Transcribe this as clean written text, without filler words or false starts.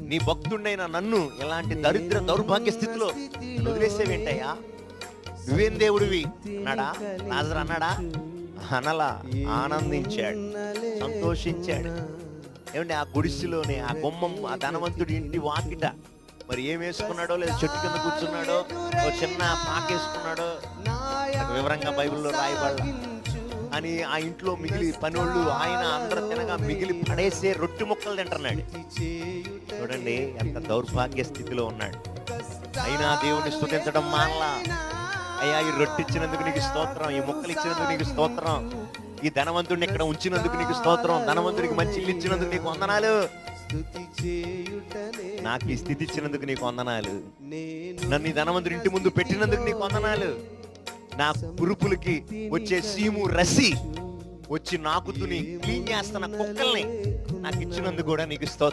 నీ భక్తుడైన నన్ను ఇలాంటి దరిద్ర దౌర్భాగ్య స్థితిలో వదిలేసేవేంటయ్యా, నువ్వేం దేవుడివి అన్నాడా లాజరు? అన్నాడా? అనలా. ఆనందించాడు, సంతోషించాడు. ఏమంటే ఆ గుడిసెలోనే, ఆ గుమ్మం, ఆ ధనవంతుడి ఇంటి వాకిట మరి ఏం వేసుకున్నాడో, లేదా చెట్టు కింద కూర్చున్నాడో, ఓ చిన్న పాకేసుకున్నాడో వివరంగా బైబిల్లో రాయబడ అని, ఆ ఇంట్లో మిగిలి పనోళ్ళు ఆయన అందరూ తినగా మిగిలి పడేసే రొట్టె ముక్కలు తింటున్నాడు. చూడండి ఎంత దౌర్భాగ్య స్థితిలో ఉన్నాడు. అయినా దేవుని స్తుతించడం మానలా. అయ్యా, ఈ రొట్టె ఇచ్చినందుకు నీకు స్తోత్రం, ఈ ముక్కలు ఇచ్చినందుకు నీకు స్తోత్రం, ఈ ధనవంతుడిని ఇక్కడ ఉంచినందుకు నీకు స్తోత్రం, ధనవంతుడికి మంచి ఇల్లు ఇచ్చినందుకు నీకు వందనాలు, నాకు ఈ స్థితి ఇచ్చినందుకు నీకు వందనాలు, నన్ను ఈ ధనవంతుడి ఇంటి ముందు పెట్టినందుకు నీకు వందనాలు, నా కురుపులకి వచ్చే సీము రసి వచ్చి నాకుతుని క్లీన్ చేస్తున్న కుక్కల్ని నాకు ఇచ్చినందుకు కూడా నీకు స్తోత్రం.